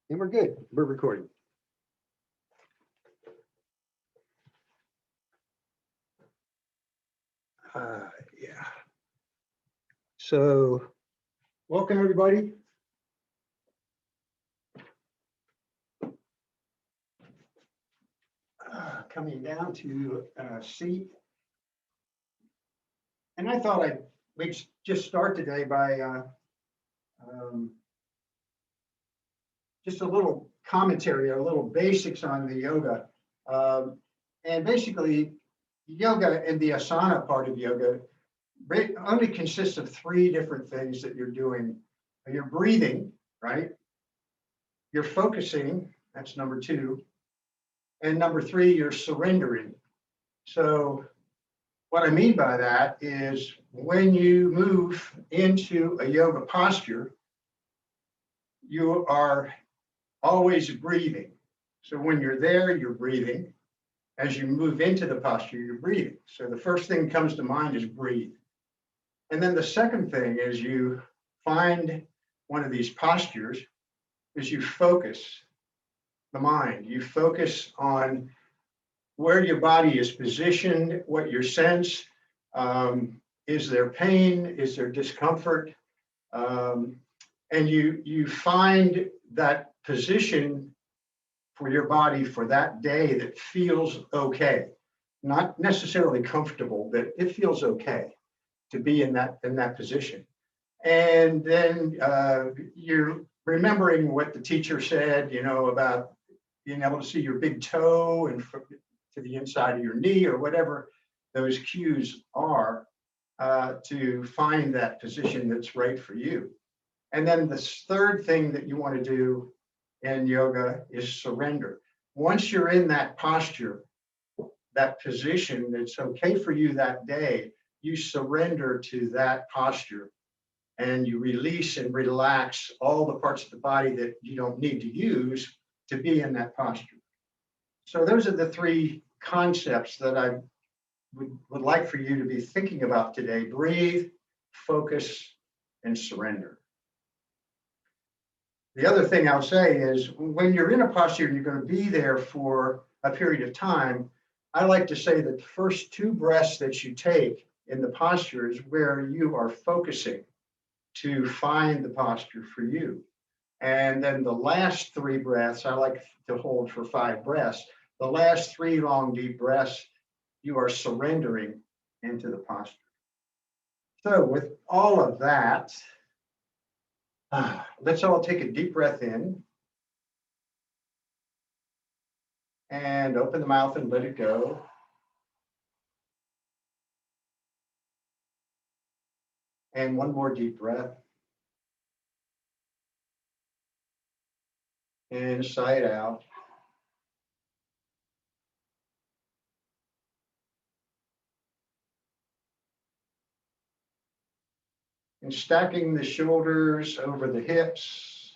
And we're good. We're recording. Yeah. So, welcome everybody. Coming down to a seat. And I thought we'd just start today by just a little commentary, a little basics on the yoga. And basically, yoga and the asana part of yoga only consists of three different things that you're doing. You're breathing, right? You're focusing, that's number two. And number three, you're surrendering. So what I mean by that is when you move into a yoga posture, you are always breathing. So when you're there, you're breathing. As you move into the posture, you're breathing. So the first thing that comes to mind is breathe. And then the second thing is you find one of these postures is you focus the mind. You focus on where your body is positioned, what your sense, is there pain, is there discomfort? And you find that position for your body for that day that feels okay. Not necessarily comfortable, but it feels okay to be in that position. And then you're remembering what the teacher said, about being able to see your big toe and to the inside of your knee or whatever those cues are to find that position that's right for you. And then the third thing that you want to do in yoga is surrender. Once you're in that posture, that position that's okay for you that day, you surrender to that posture and you release and relax all the parts of the body that you don't need to use to be in that posture. So those are the three concepts that I would like for you to be thinking about today: breathe, focus, and surrender. The other thing I'll say is when you're in a posture and you're going to be there for a period of time, I like to say that the first two breaths that you take in the posture is where you are focusing to find the posture for you. And then the last three breaths, I like to hold for 5 breaths. The last 3 long, deep breaths, you are surrendering into the posture. So with all of that, let's all take a deep breath in and open the mouth and let it go. And one more deep breath. And sigh it out. And stacking the shoulders over the hips,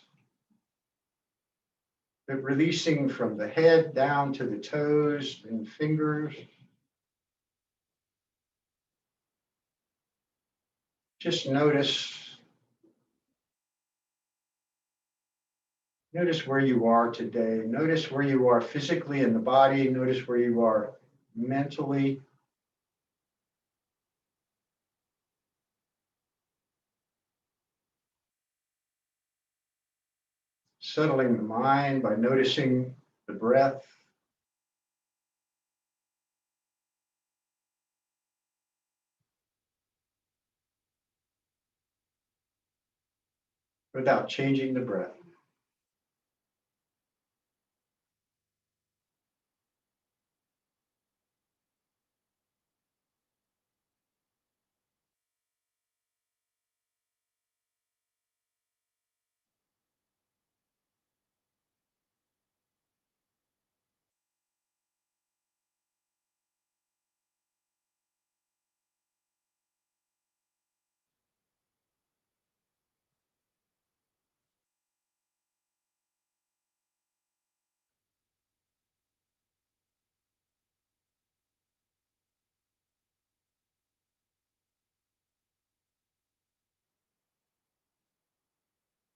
but releasing from the head down to the toes and fingers. Just notice where you are today. Notice where you are physically in the body. Notice where you are mentally. Settling the mind by noticing the breath. Without changing the breath.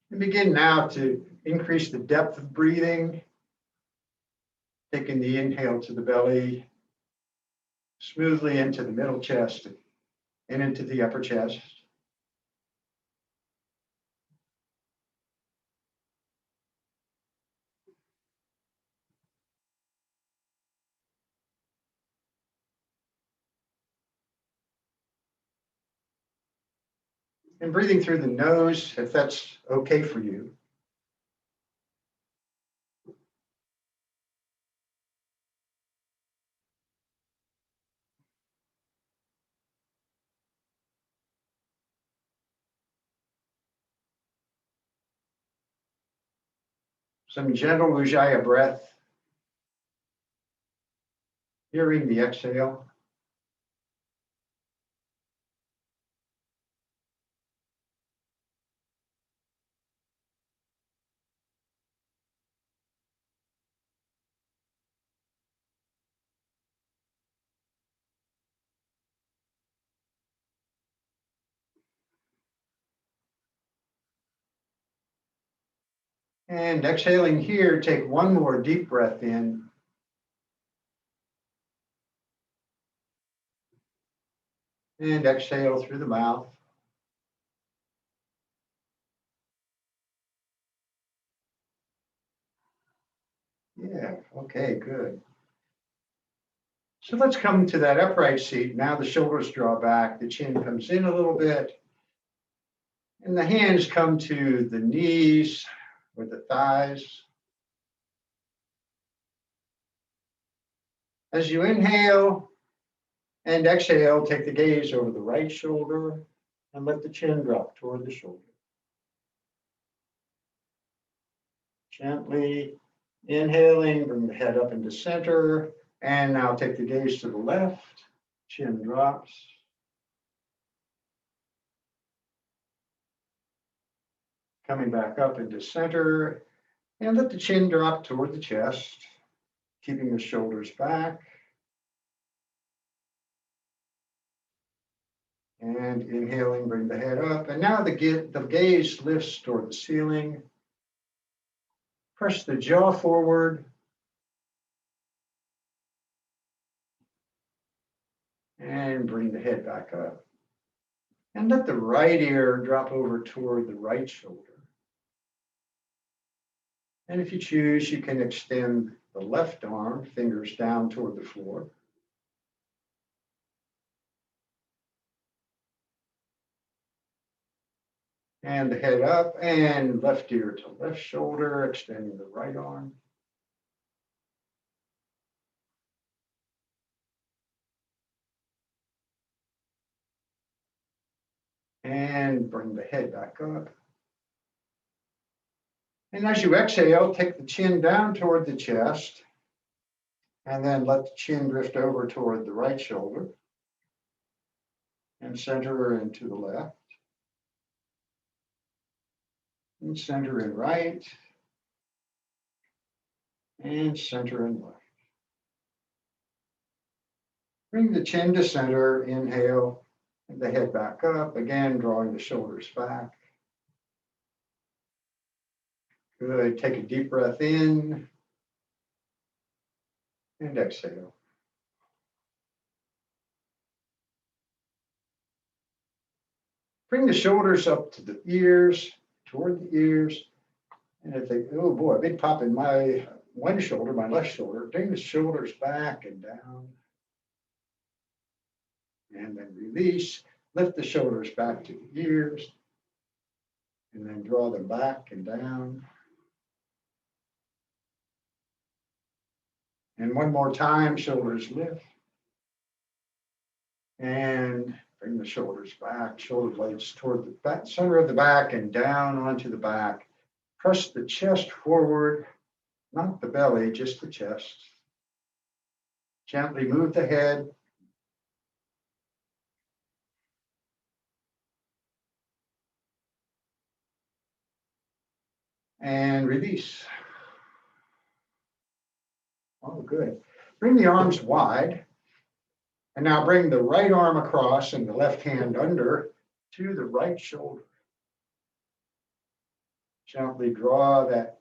And begin now to increase the depth of breathing, taking the inhale to the belly, smoothly into the middle chest and into the upper chest. And breathing through the nose, if that's okay for you. Some gentle Ujjayi breath. Hearing the exhale. And exhaling here, take one more deep breath in. And exhale through the mouth. Yeah, okay, good. So let's come to that upright seat. Now the shoulders draw back, the chin comes in a little bit, and the hands come to the knees or the thighs. As you inhale and exhale, take the gaze over the right shoulder and let the chin drop toward the shoulder. Gently inhaling, bring the head up into center, and now take the gaze to the left, chin drops. Coming back up into center, and let the chin drop toward the chest, keeping the shoulders back. And inhaling, bring the head up. And now the gaze lifts toward the ceiling. Press the jaw forward. And bring the head back up. And let the right ear drop over toward the right shoulder. And if you choose, you can extend the left arm, fingers down toward the floor. And the head up, and left ear to left shoulder, extending the right arm. And bring the head back up. And as you exhale, take the chin down toward the chest, and then let the chin drift over toward the right shoulder, and center into the left, and center in right, and center in left. Bring the chin to center, inhale, and the head back up, again, drawing the shoulders back. Good, take a deep breath in, and exhale. Bring the shoulders up to the ears, toward the ears. And if they, oh boy, a big pop in my one shoulder, my left shoulder, bring the shoulders back and down. And then release, lift the shoulders back to the ears. And then draw them back and down. And one more time, shoulders lift. And bring the shoulders back, shoulder blades toward the back, center of the back and down onto the back. Press the chest forward, not the belly, just the chest. Gently move the head. And release. Oh, good. Bring the arms wide. And now bring the right arm across and the left hand under to the right shoulder. Gently draw that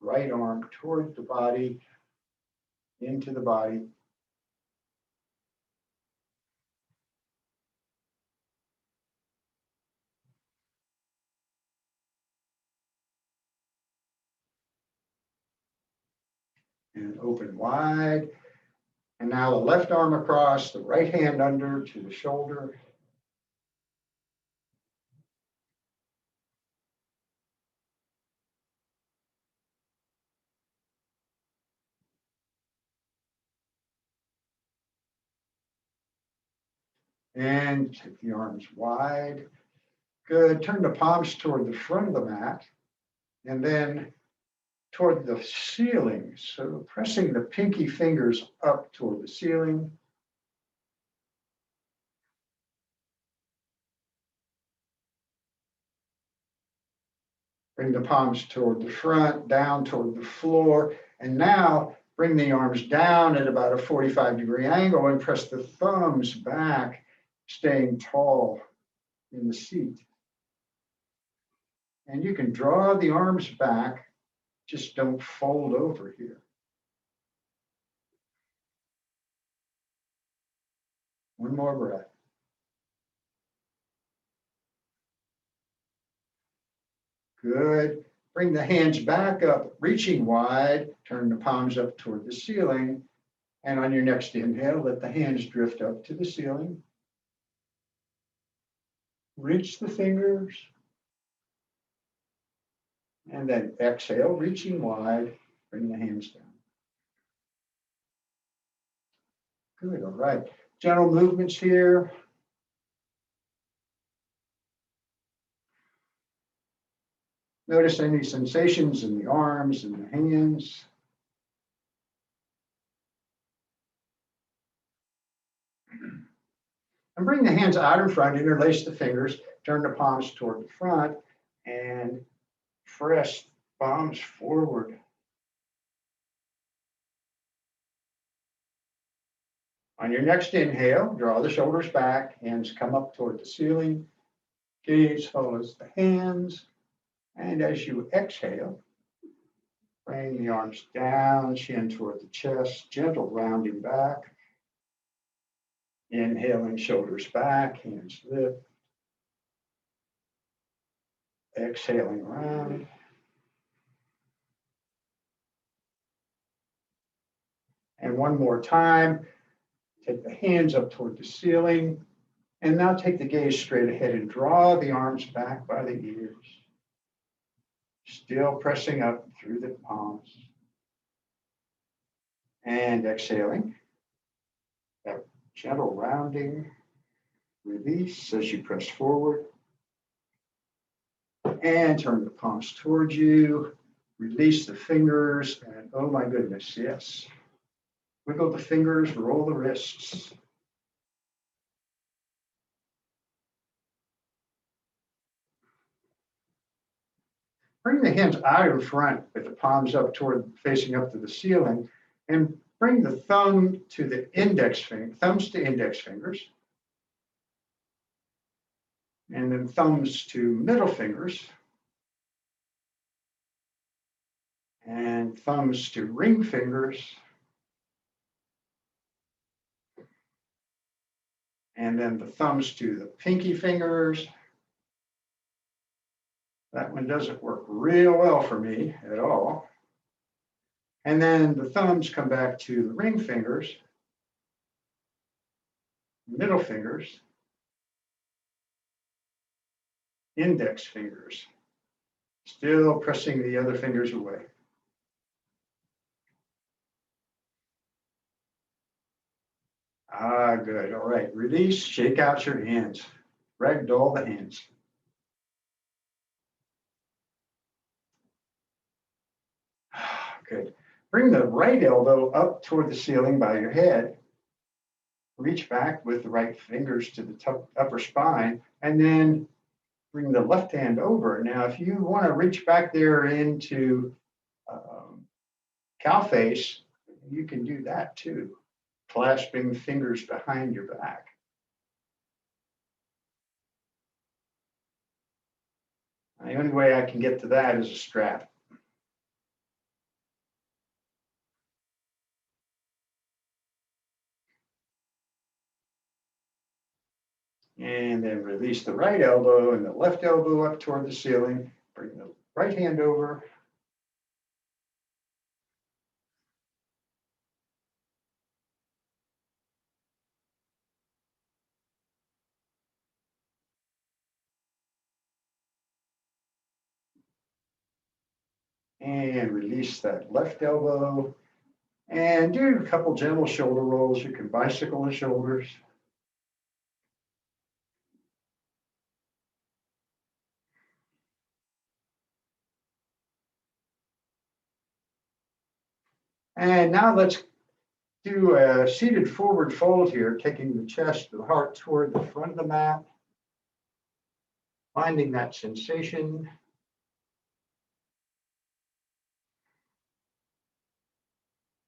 right arm toward the body, into the body. And open wide. And now the left arm across, the right hand under to the shoulder. And take the arms wide. Good. Turn the palms toward the front of the mat. And then toward the ceiling. So pressing the pinky fingers up toward the ceiling. Bring the palms toward the front, down toward the floor. And now bring the arms down at about a 45-degree angle and press the thumbs back, staying tall in the seat. And you can draw the arms back, just don't fold over here. One more breath. Good. Bring the hands back up, reaching wide. Turn the palms up toward the ceiling. And on your next inhale, let the hands drift up to the ceiling. Reach the fingers. And then exhale, reaching wide. Bring the hands down. Good. All right. Gentle movements here. Notice any sensations in the arms and the hands. And bring the hands out in front, interlace the fingers, turn the palms toward the front, and press palms forward. On your next inhale, draw the shoulders back, hands come up toward the ceiling, gaze follows the hands, and as you exhale, bring the arms down, chin toward the chest, gentle rounding back. Inhaling, shoulders back, hands lift. Exhaling, round. And one more time, take the hands up toward the ceiling. And now take the gaze straight ahead and draw the arms back by the ears. Still pressing up through the palms. And exhaling. That gentle rounding. Release as you press forward. And turn the palms towards you. Release the fingers. And oh my goodness, yes. Wiggle the fingers, roll the wrists. Bring the hands out in front with the palms up toward facing up to the ceiling, and bring the thumb to the index finger, thumbs to index fingers, and then thumbs to middle fingers, and thumbs to ring fingers, and then the thumbs to the pinky fingers. That one doesn't work real well for me at all. And then the thumbs come back to the ring fingers, middle fingers, index fingers, still pressing the other fingers away. Ah, good. All right. Release, shake out your hands. Ragdoll the hands. Good. Bring the right elbow up toward the ceiling by your head. Reach back with the right fingers to the upper spine, and then bring the left hand over. Now, if you want to reach back there into cow face, you can do that too, clasping fingers behind your back. The only way I can get to that is a strap. And then release the right elbow and the left elbow up toward the ceiling. Bring the right hand over. And release that left elbow. And do a couple gentle shoulder rolls. You can bicycle the shoulders. And now let's do a seated forward fold here, taking the chest, the heart toward the front of the mat, finding that sensation.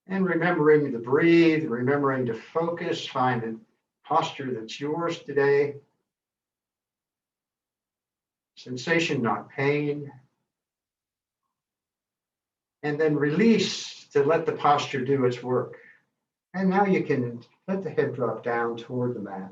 And remembering to breathe, remembering to focus, find a posture that's yours today. Sensation, not pain. And then release to let the posture do its work. And now you can let the head drop down toward the mat.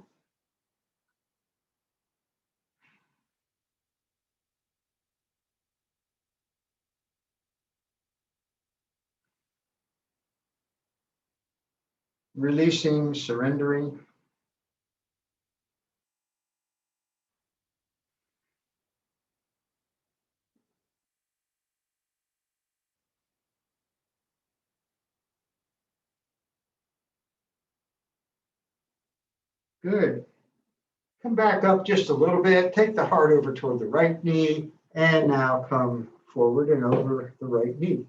Releasing, surrendering. Good. Come back up just a little bit. Take the heart over toward the right knee. And now come forward and over the right knee.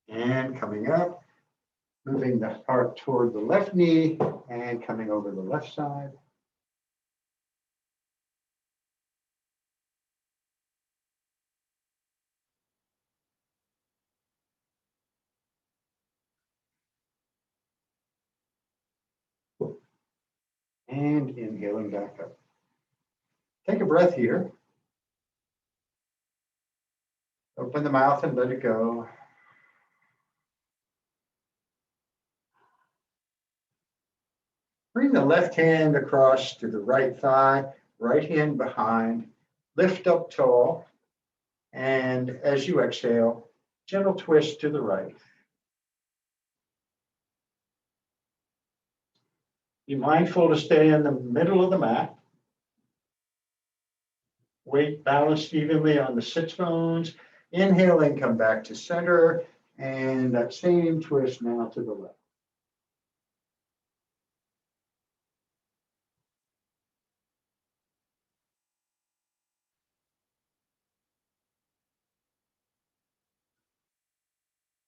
And coming up, moving the heart toward the left knee and coming over the left side. And inhaling back up. Take a breath here. Open the mouth and let it go. Bring the left hand across to the right thigh, right hand behind. Lift up tall. And as you exhale, gentle twist to the right. Be mindful to stay in the middle of the mat. Weight balanced evenly on the sits bones. Inhaling, come back to center. And that same twist now to the left.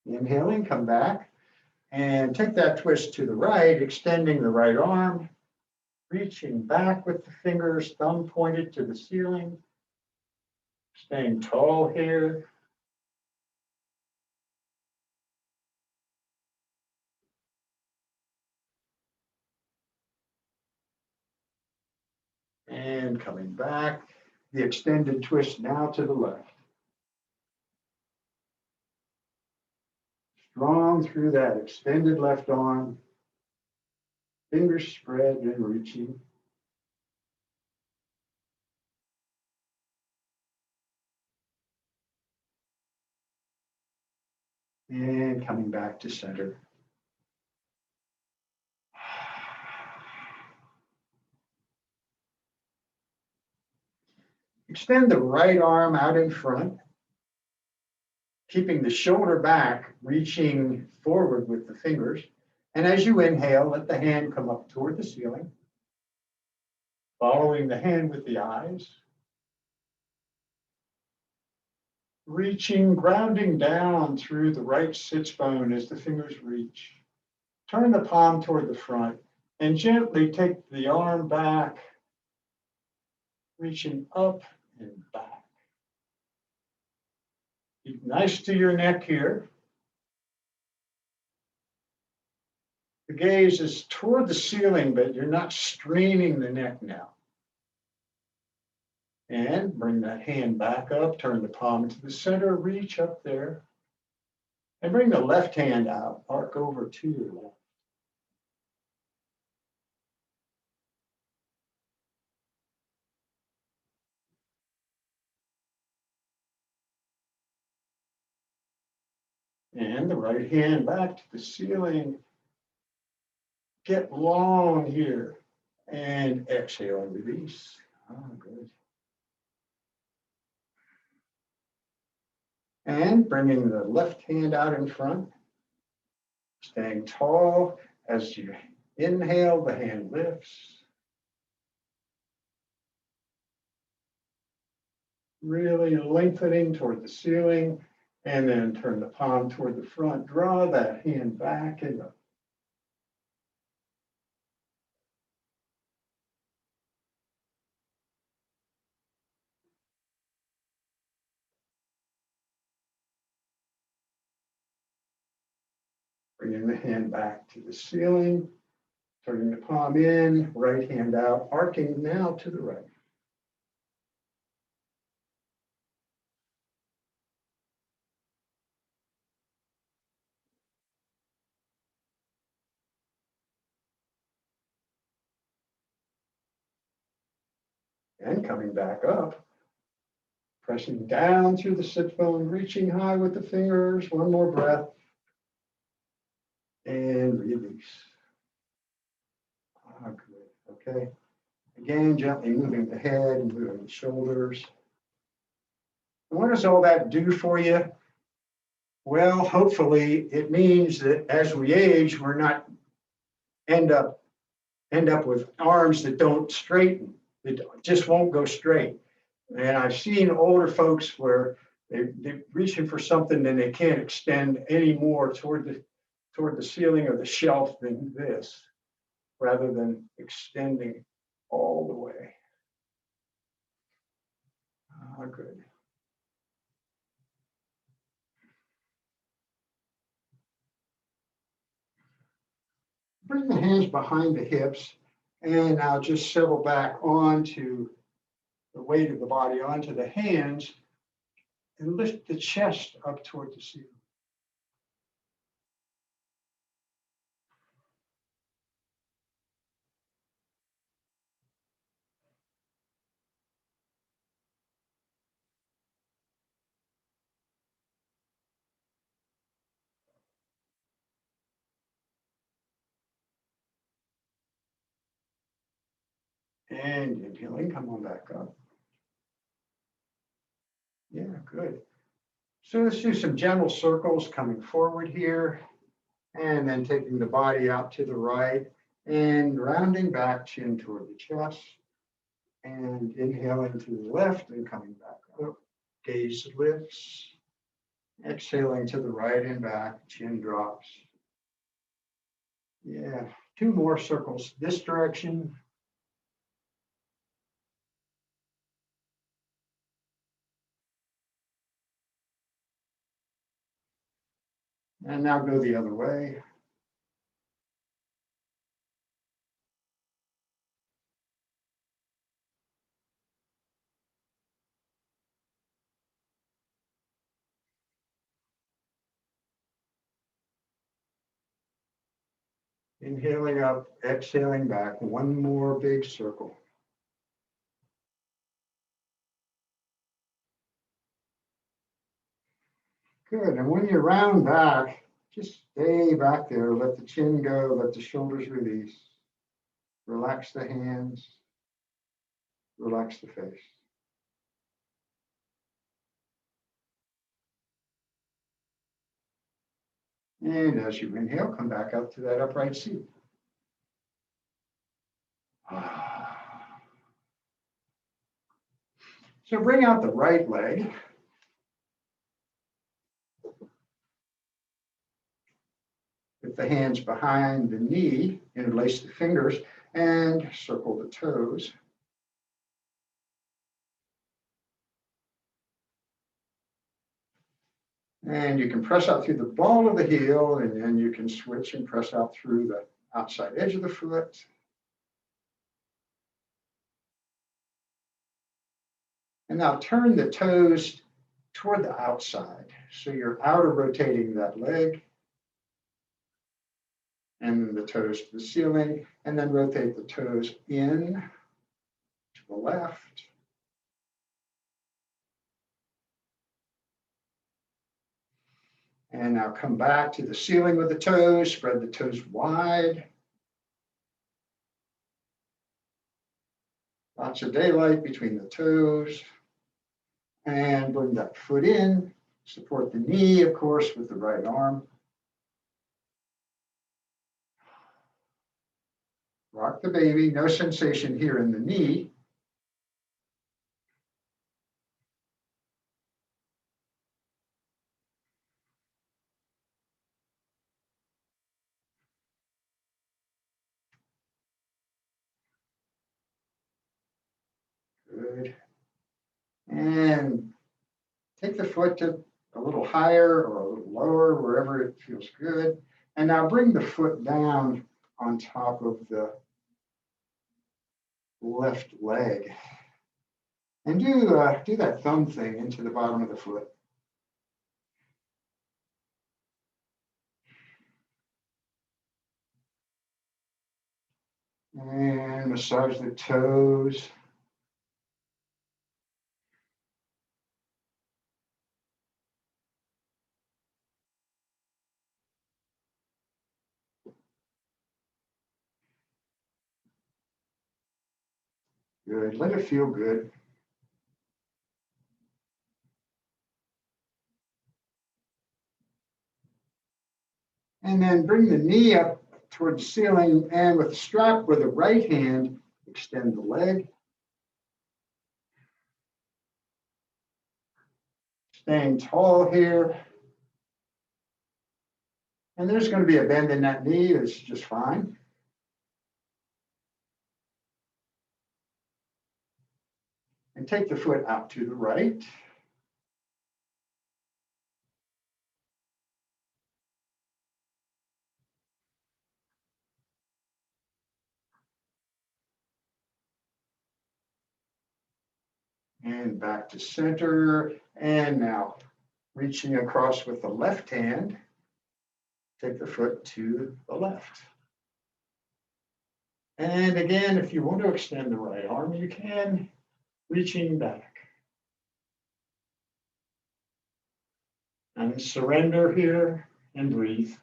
Inhaling, come back. And take that twist to the right, extending the right arm. Reaching back with the fingers, thumb pointed to the ceiling. Staying tall here. And coming back, the extended twist now to the left. Strong through that extended left arm. Fingers spread and reaching. And coming back to center. Extend the right arm out in front, keeping the shoulder back, reaching forward with the fingers. And as you inhale, let the hand come up toward the ceiling, following the hand with the eyes. Reaching, grounding down through the right sits bone as the fingers reach. Turn the palm toward the front and gently take the arm back, reaching up and back. Be nice to your neck here. The gaze is toward the ceiling, but you're not straining the neck now. And bring that hand back up, turn the palm to the center, reach up there. And bring the left hand out, arc over to your left. And the right hand back to the ceiling. Get long here. And exhale and release. Good. And bringing the left hand out in front. Staying tall. As you inhale, the hand lifts. Really lengthening toward the ceiling. And then turn the palm toward the front. Draw that hand back and up. Bringing the hand back to the ceiling, turning the palm in, right hand out, arcing now to the right. And coming back up, pressing down through the sit bone, reaching high with the fingers. One more breath. And release. Good. Okay. Again, gently moving the head and moving the shoulders. And what does all that do for you? Well, hopefully it means that as we age, we're not end up with arms that don't straighten, that just won't go straight. And I've seen older folks where they're reaching for something and they can't extend any more toward the ceiling or the shelf than this, rather than extending all the way. Good. Bring the hands behind the hips, and now just settle back onto the weight of the body onto the hands, and lift the chest up toward the ceiling. And inhaling, come on back up. Yeah, good. So let's do some gentle circles coming forward here, and then taking the body out to the right and rounding back, chin toward the chest, and inhaling to the left and coming back up. Gaze lifts. Exhaling to the right and back, chin drops. Yeah, 2 more circles this direction. And now go the other way. Inhaling up, exhaling back, 1 more big circle. Good, and when you round back, just stay back there. Let the chin go, let the shoulders release. Relax the hands, relax the face. And as you inhale, come back up to that upright seat. So bring out the right leg. With the hands behind the knee, interlace the fingers and circle the toes. And you can press out through the ball of the heel, and then you can switch and press out through the outside edge of the foot. And now turn the toes toward the outside. So you're outer rotating that leg and the toes to the ceiling, and then rotate the toes in to the left. And now come back to the ceiling with the toes, spread the toes wide. Lots of daylight between the toes. And bring that foot in, support the knee, of course, with the right arm. Rock the baby, no sensation here in the knee. Good. And take the foot to a little higher or a little lower, wherever it feels good. And now bring the foot down on top of the left leg. And do that thumb thing into the bottom of the foot. And massage the toes. Good, let it feel good. And then bring the knee up toward the ceiling, and with the strap with the right hand, extend the leg. Staying tall here. And there's going to be a bend in that knee, it's just fine. And take the foot out to the right. And back to center. And now reaching across with the left hand, take the foot to the left. And again, if you want to extend the right arm, you can, reaching back. And surrender here and breathe.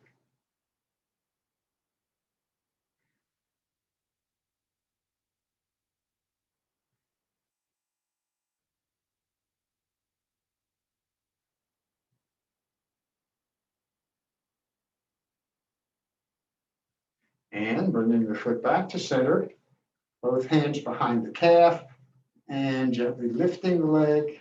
And bringing the foot back to center, both hands behind the calf, and gently lifting the leg.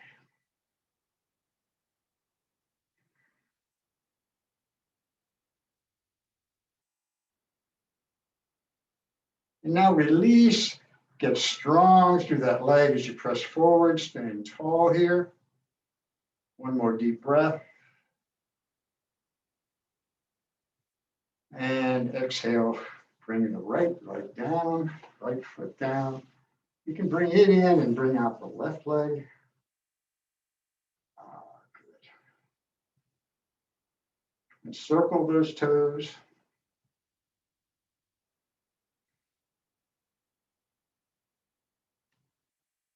And now release, get strong through that leg as you press forward, staying tall here. One more deep breath. And exhale, bring the right leg down, right foot down. You can bring it in and bring out the left leg. Good. And circle those toes.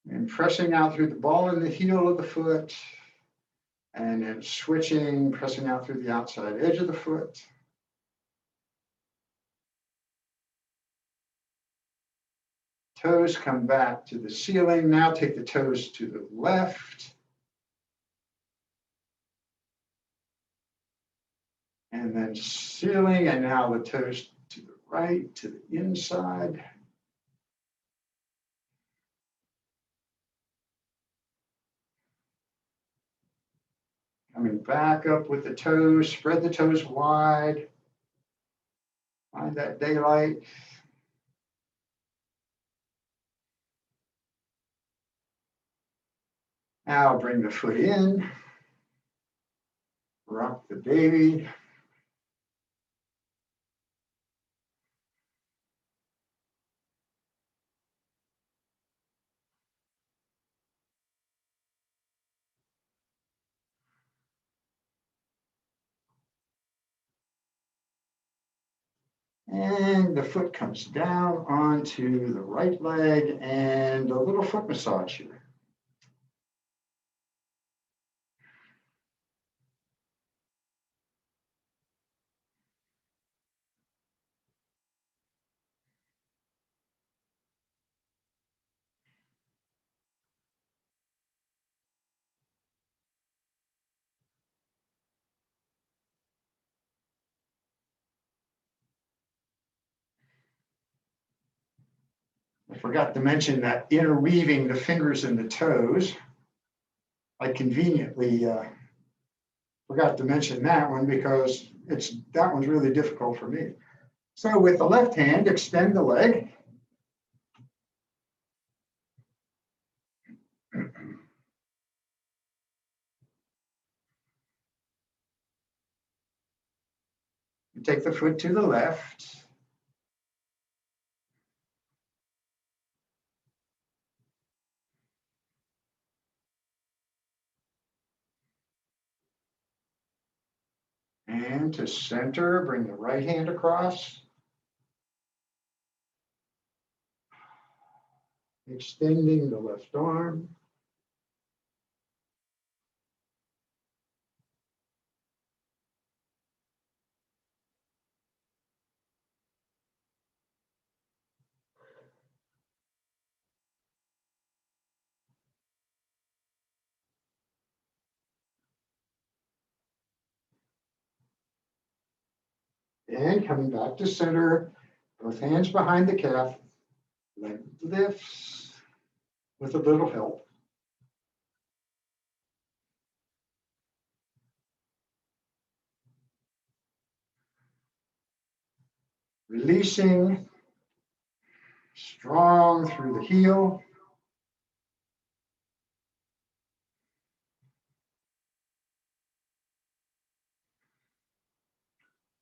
And pressing out through the ball and the heel of the foot. And then switching, pressing out through the outside edge of the foot. Toes come back to the ceiling. Now take the toes to the left. And then ceiling, and now the toes to the right, to the inside. Coming back up with the toes, spread the toes wide. Find that daylight. Now bring the foot in. Rock the baby. And the foot comes down onto the right leg and a little foot massage here. I forgot to mention that interweaving the fingers and the toes. I conveniently forgot to mention that one because that one's really difficult for me. So with the left hand, extend the leg. Take the foot to the left. And to center, bring the right hand across. Extending the left arm. And coming back to center, both hands behind the calf, leg lifts with a little help. Releasing, strong through the heel.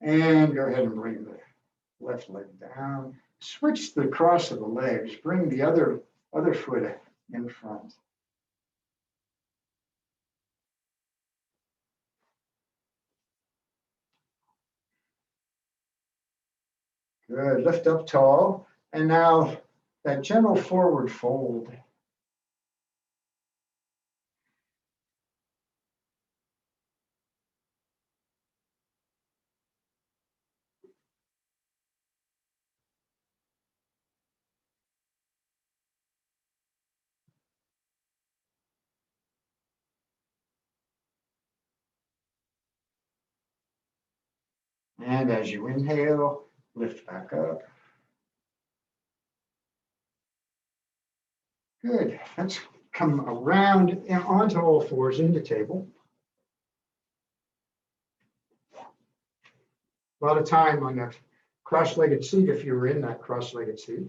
And go ahead and bring the left leg down. Switch the cross of the legs. Bring the other foot in front. Good. Lift up tall. And now that gentle forward fold. And as you inhale, lift back up. Good. Let's come around and onto all fours into table. A lot of time on the cross-legged seat if you were in that cross-legged seat.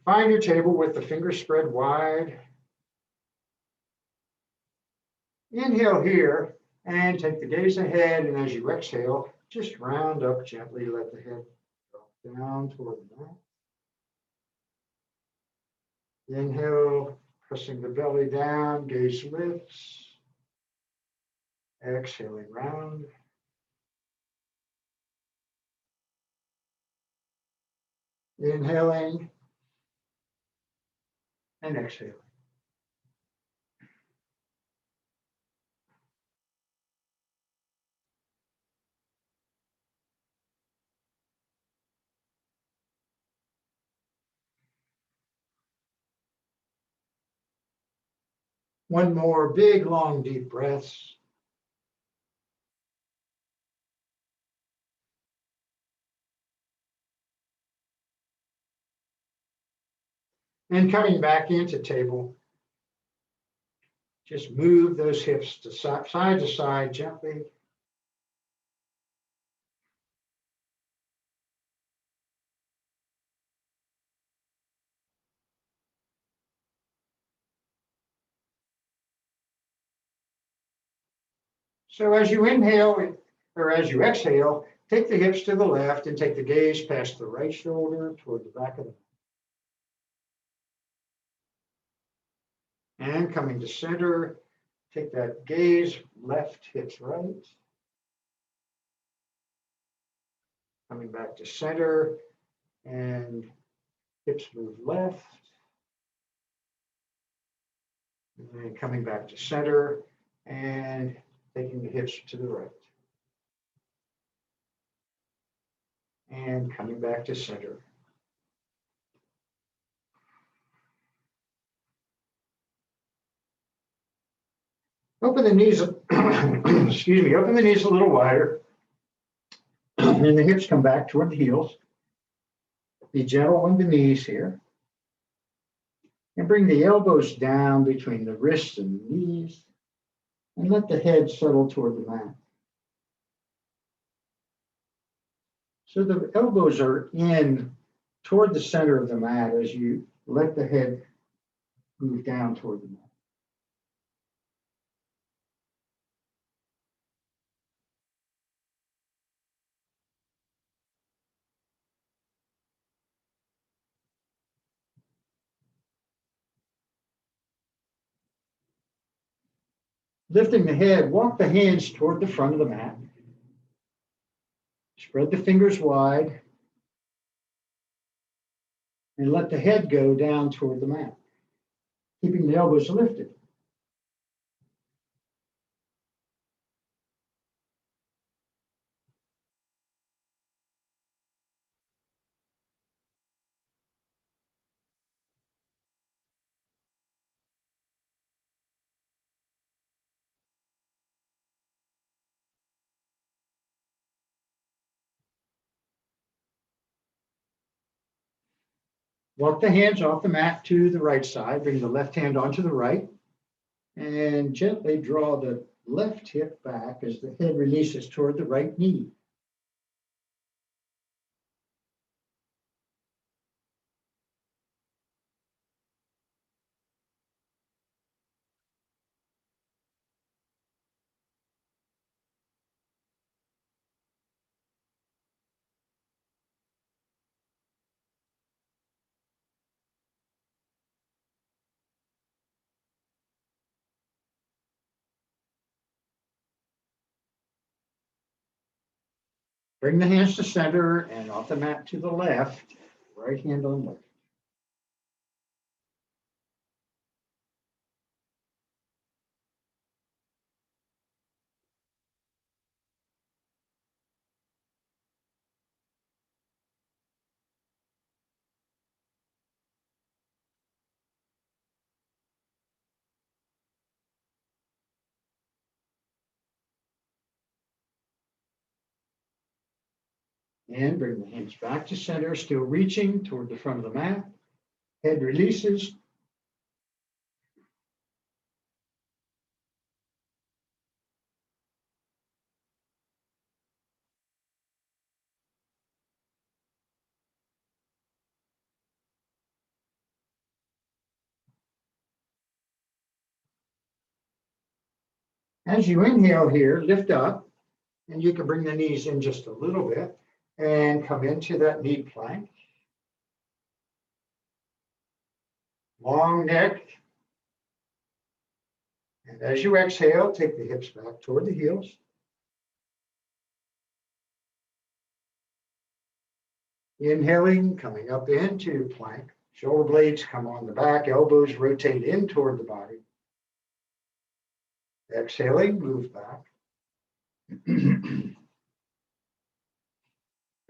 Find your table with the fingers spread wide. Inhale here and take the gaze ahead, and as you exhale, just round up gently, let the head drop down toward the mat. Inhale, pressing the belly down, gaze lifts. Exhaling round. Inhaling and exhaling. One more big, long, deep breaths. And coming back into table, just move those hips to side gently. So as you inhale or as you exhale, take the hips to the left and take the gaze past the right shoulder toward the back of the neck. And coming to center, take that gaze left, hips right. coming back to center, and hips move left. And then coming back to center and taking the hips to the right. And coming back to center. Open the knees, excuse me, open the knees a little wider. And the hips come back toward the heels. Be gentle on the knees here. And bring the elbows down between the wrists and the knees. And let the head settle toward the mat. So the elbows are in toward the center of the mat as you let the head move down toward the mat. Lifting the head, walk the hands toward the front of the mat. Spread the fingers wide. And let the head go down toward the mat, keeping the elbows lifted. Walk the hands off the mat to the right side. Bring the left hand onto the right. And gently draw the left hip back as the head releases toward the right knee. Bring the hands to center and off the mat to the left. Right hand on left. And bring the hands back to center, still reaching toward the front of the mat. Head releases. As you inhale here, lift up, and you can bring the knees in just a little bit and come into that knee plank. Long neck. And as you exhale, take the hips back toward the heels. Inhaling, coming up into plank. Shoulder blades come on the back, elbows rotate in toward the body. Exhaling, move back.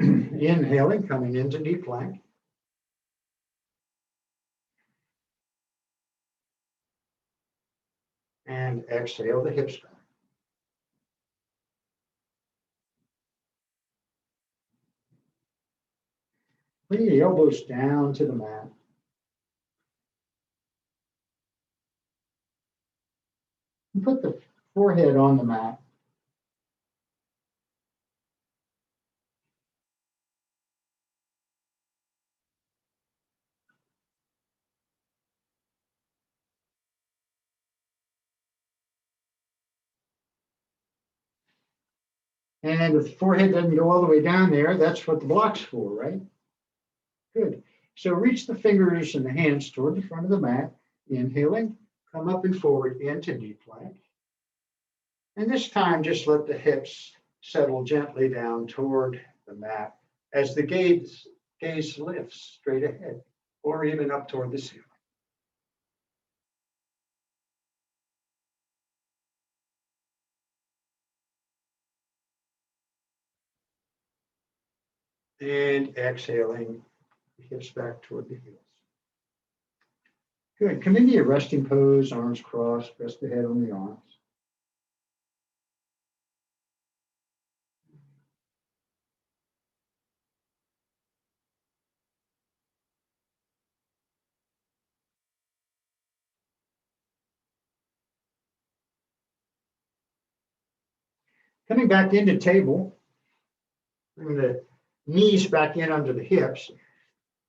Inhaling, coming into knee plank. And exhale the hips back. Bring the elbows down to the mat. And put the forehead on the mat. And if the forehead doesn't go all the way down there, that's what the block's for, right? Good. So reach the fingers and the hands toward the front of the mat. Inhaling, come up and forward into knee plank. And this time, just let the hips settle gently down toward the mat as the gaze lifts straight ahead or even up toward the ceiling. And exhaling, hips back toward the heels. Good. Come into your resting pose, arms crossed, rest the head on the arms. Coming back into table, bring the knees back in under the hips.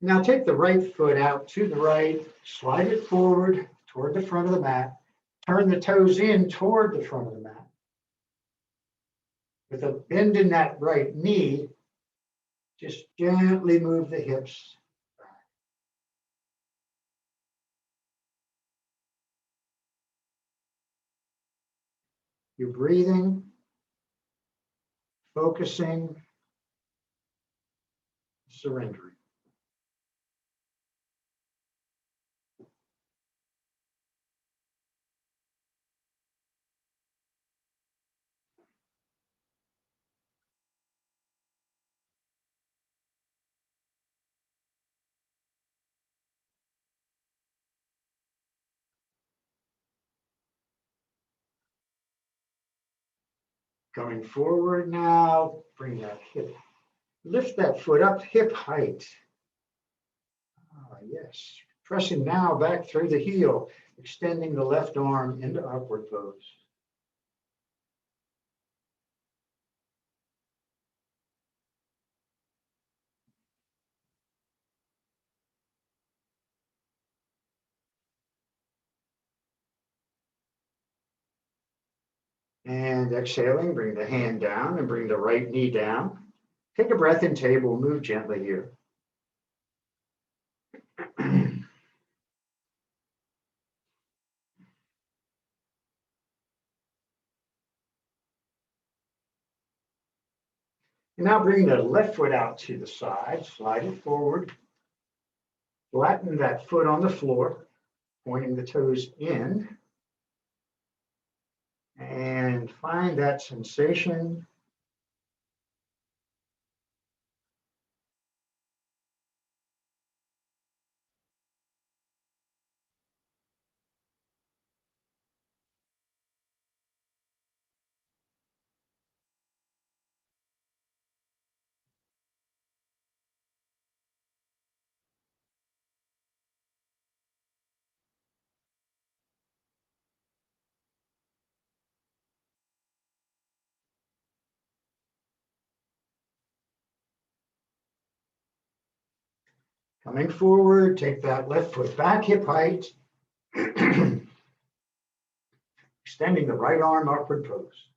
Now take the right foot out to the right, slide it forward toward the front of the mat, turn the toes in toward the front of the mat. With a bend in that right knee, just gently move the hips back. You're breathing, focusing, surrendering. Coming forward now, bring that hip, lift that foot up, hip height. Ah, yes, pressing now back through the heel, extending the left arm into upward pose. And exhaling, bring the hand down and bring the right knee down. Take a breath in table, move gently here. And now bring the left foot out to the side, slide it forward. Flatten that foot on the floor, pointing the toes in. And find that sensation. Coming forward, take that left foot back, hip height. Extending the right arm, upward pose.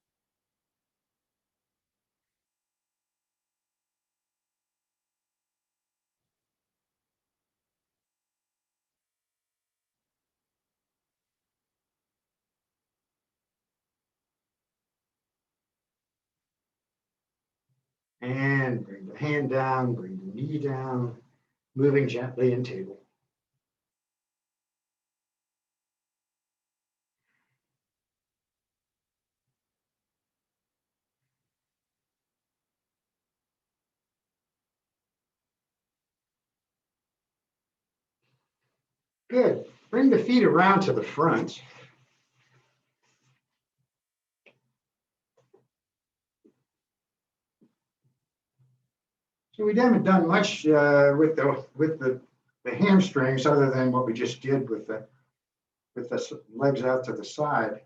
And bring the hand down, bring the knee down, moving gently in table. Good. Bring the feet around to the front. So we haven't done much with the hamstrings other than what we just did with the legs out to the side.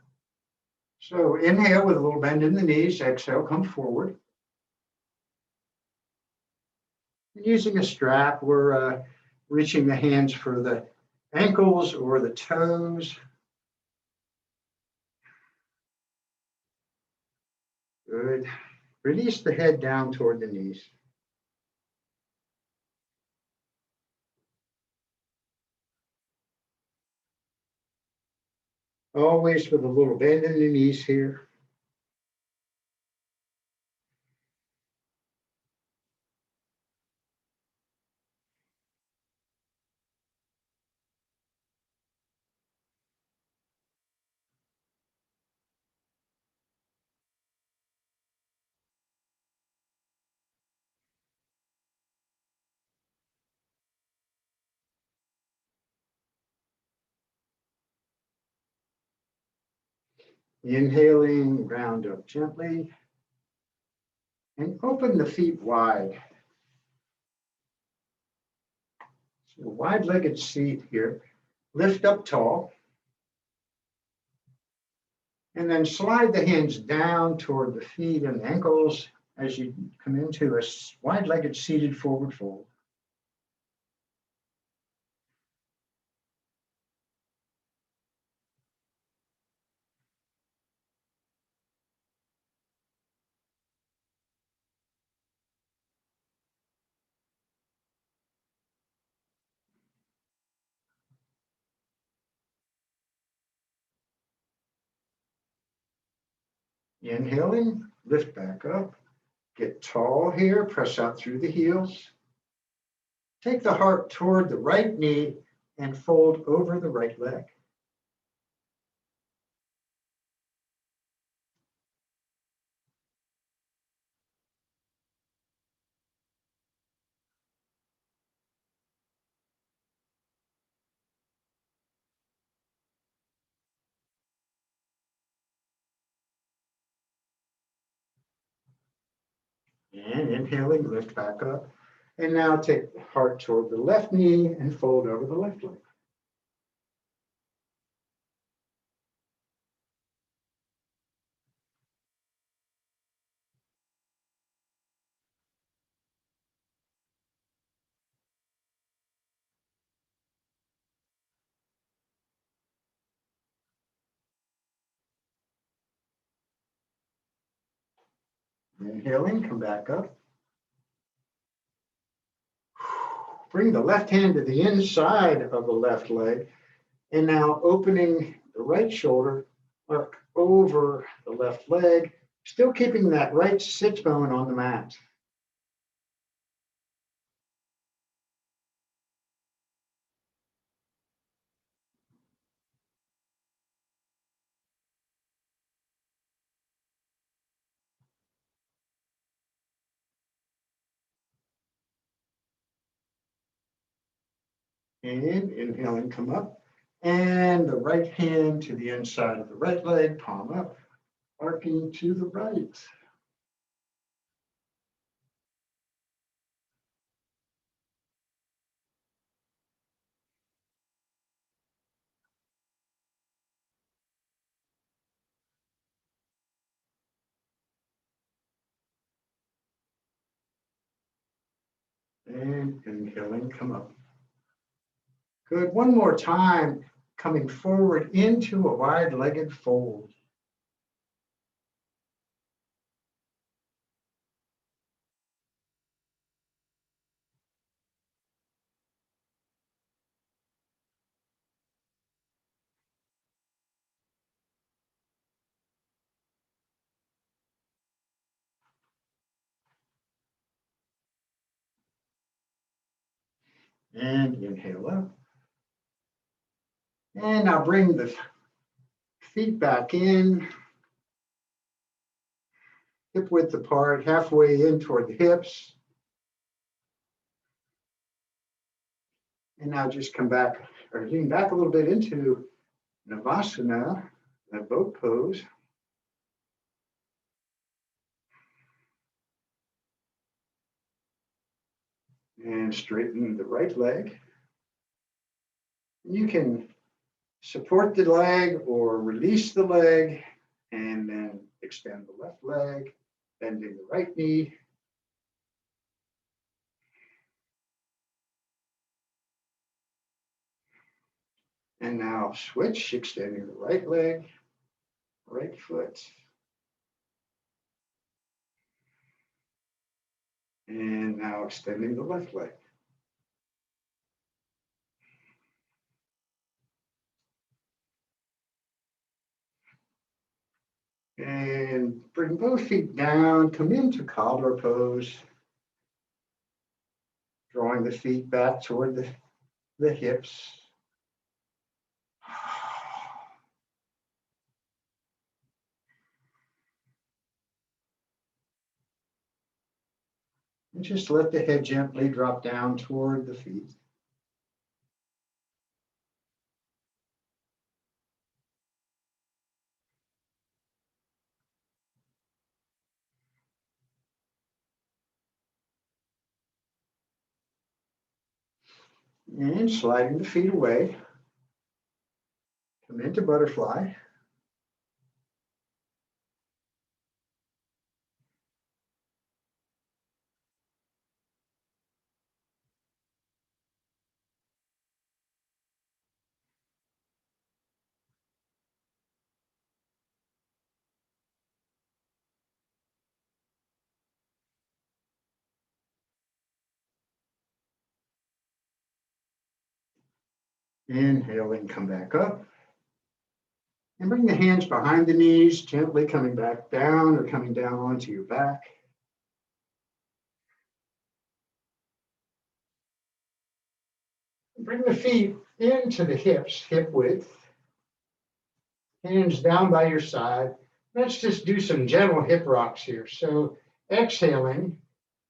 So inhale with a little bend in the knees, exhale, come forward. And using a strap, we're reaching the hands for the ankles or the toes. Good. Release the head down toward the knees. Always with a little bend in the knees here. Inhaling, round up gently. And open the feet wide. So wide-legged seat here. Lift up tall. And then slide the hands down toward the feet and ankles as you come into a wide-legged seated forward fold. Inhaling, lift back up. Get tall here, press out through the heels. Take the heart toward the right knee and fold over the right leg. And inhaling, lift back up. And now take the heart toward the left knee and fold over the left leg. Inhaling, come back up. Bring the left hand to the inside of the left leg. And now opening the right shoulder, arc over the left leg, still keeping that right sit bone on the mat. And inhaling, come up. And the right hand to the inside of the right leg, palm up, arcing to the right. And inhaling, come up. Good. One more time, coming forward into a wide-legged fold. And inhale up. And now bring the feet back in, hip width apart, halfway in toward the hips. And now just come back, or lean back a little bit into Navasana, that boat pose. And straighten the right leg. You can support the leg or release the leg, and then extend the left leg, bending the right knee. And now switch, extending the right leg, right foot. And now extending the left leg. And bring both feet down, come into cobbler pose. Drawing the feet back toward the hips. And just let the head gently drop down toward the feet. And sliding the feet away. Come into butterfly. Inhaling, come back up. And bring the hands behind the knees, gently coming back down or coming down onto your back. Bring the feet into the hips, hip width. Hands down by your side. Let's just do some gentle hip rocks here. So exhaling,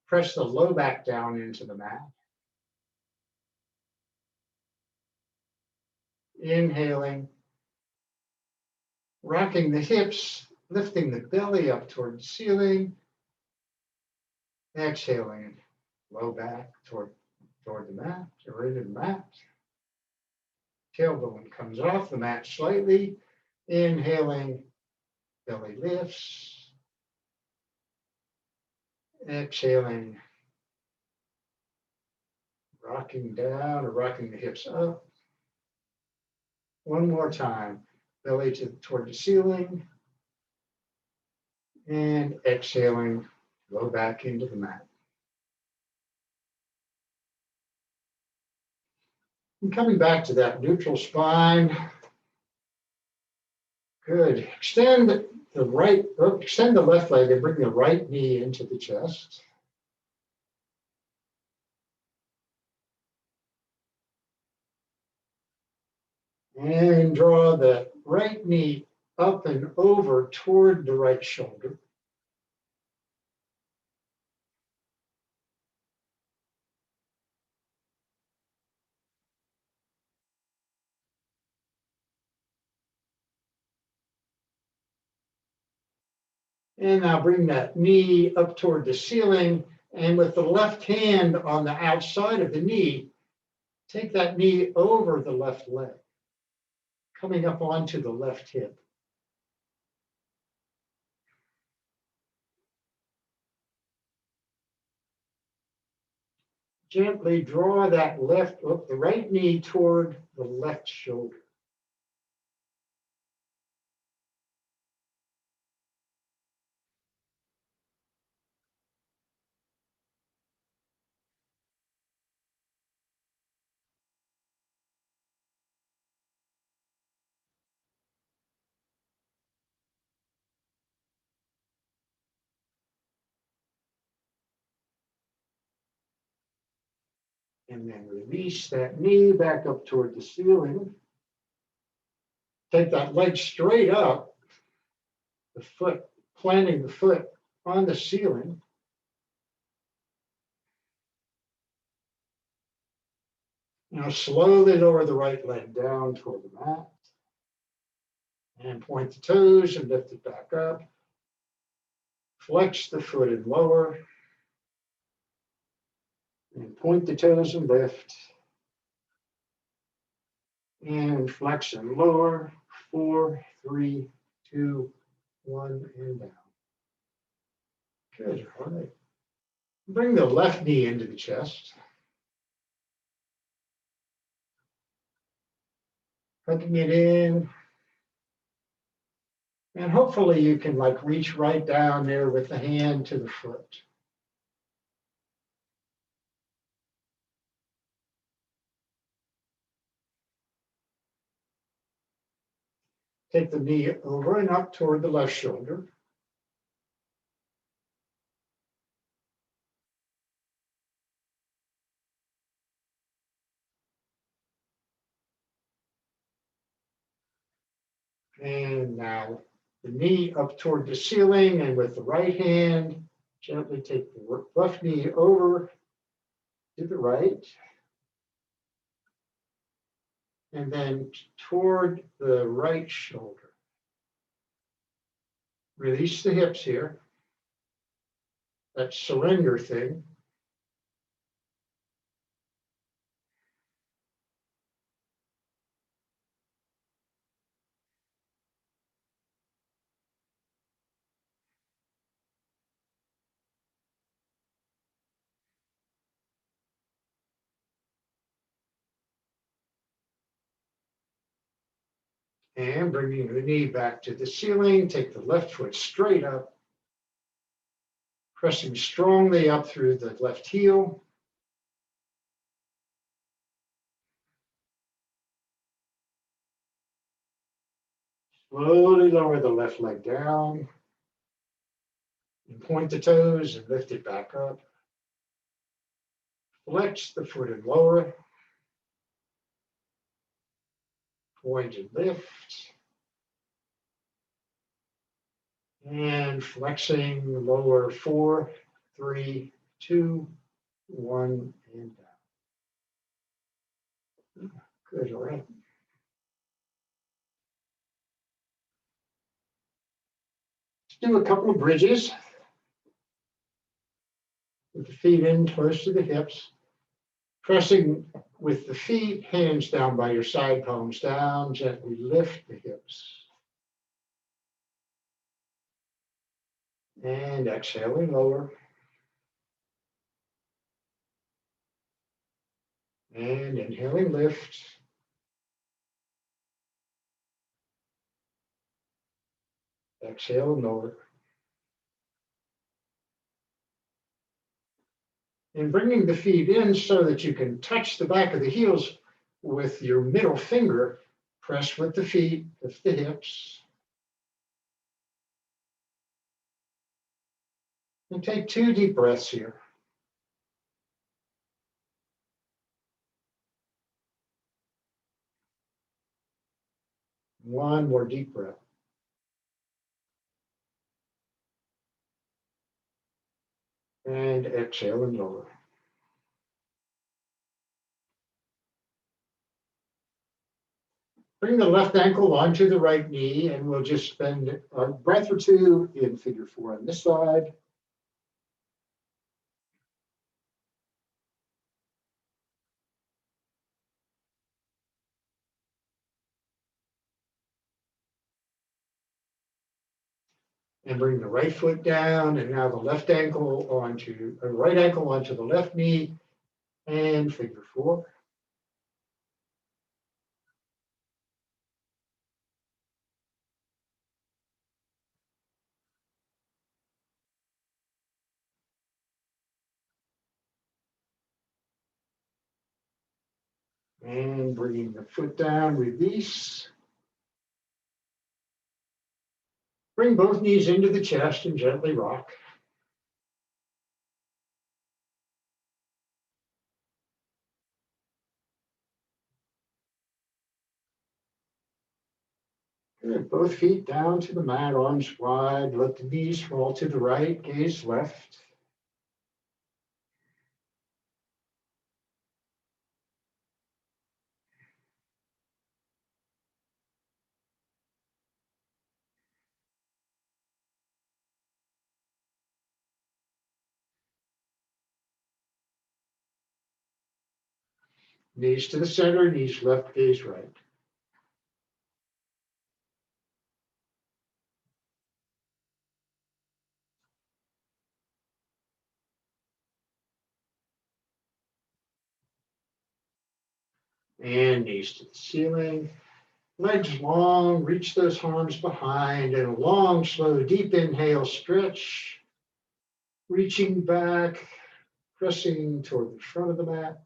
press the low back down into the mat. Inhaling, rocking the hips, lifting the belly up toward the ceiling. Exhaling, low back toward the mat, or into the mat. Tailbone comes off the mat slightly. Inhaling, belly lifts. Exhaling, rocking down or rocking the hips up. One more time, belly toward the ceiling. And exhaling, go back into the mat. And coming back to that neutral spine. Good. Extend the left leg and bring the right knee into the chest. And draw the right knee up and over toward the right shoulder. And now bring that knee up toward the ceiling, and with the left hand on the outside of the knee, take that knee over the left leg, coming up onto the left hip. Gently draw the right knee toward the left shoulder. And then release that knee back up toward the ceiling. Take that leg straight up, the foot, planting the foot on the ceiling. Now slowly lower the right leg down toward the mat. And point the toes and lift it back up. Flex the foot and lower. And point the toes and lift. And flex and lower. 4, 3, 2, 1, and down. Good. All right. Bring the left knee into the chest. Hooking it in. And hopefully you can reach right down there with the hand to the foot. Take the knee over and up toward the left shoulder. And now the knee up toward the ceiling, and with the right hand, gently take the left knee over to the right. And then toward the right shoulder. Release the hips here. That surrender thing. And bringing the knee back to the ceiling, take the left foot straight up, pressing strongly up through the left heel. Slowly lower the left leg down and point the toes and lift it back up. Flex the foot and lower it. Point and lift. And flexing lower 4, 3, 2, 1, and down. Good, all right. Let's do a couple of bridges with the feet in close to the hips. Pressing with the feet, hands down by your side, palms down, gently lift the hips. And exhaling lower. And inhaling lift. Exhale and lower. And bringing the feet in so that you can touch the back of the heels with your middle finger. Press with the feet, lift the hips. And take 2 deep breaths here. One more deep breath. And exhale and lower. Bring the left ankle onto the right knee, and we'll just spend a breath or two in figure 4 on this side. And bring the right foot down, and now the left ankle onto, right ankle onto the left knee, and figure 4. And bringing the foot down, release. Bring both knees into the chest and gently rock. Good. Both feet down to the mat, arms wide. Let the knees fall to the right, gaze left. Knees to the center, knees left, gaze right. And knees to the ceiling. Legs long, reach those arms behind, and a long, slow, deep inhale, stretch. Reaching back, pressing toward the front of the mat.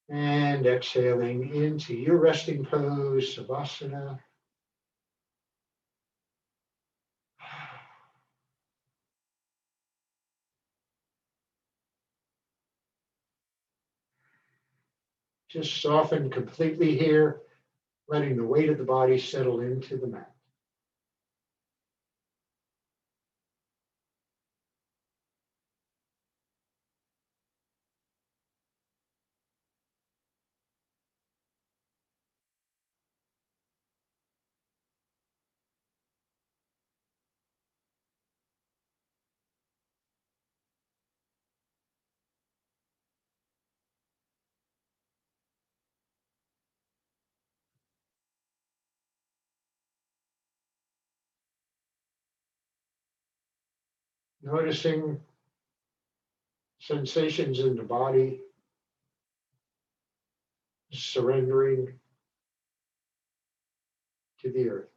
And exhaling into your resting pose, Savasana. Just soften completely here, letting the weight of the body settle into the mat. Noticing sensations in the body, surrendering to the earth.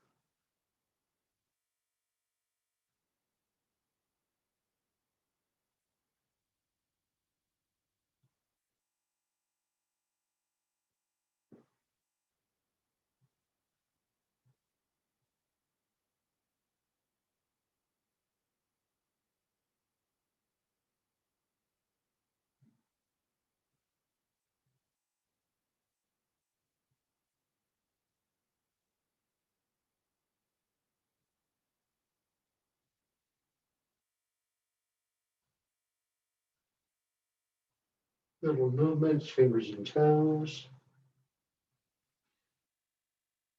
Little movements, fingers and toes,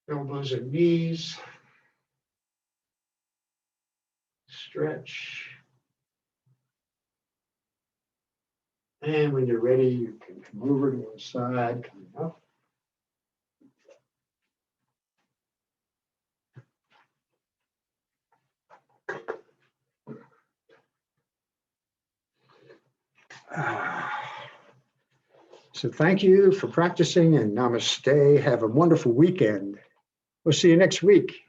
elbows and knees. Stretch. And when you're ready, you can come over to one side, come up. So thank you for practicing and namaste. Have a wonderful weekend. We'll see you next week.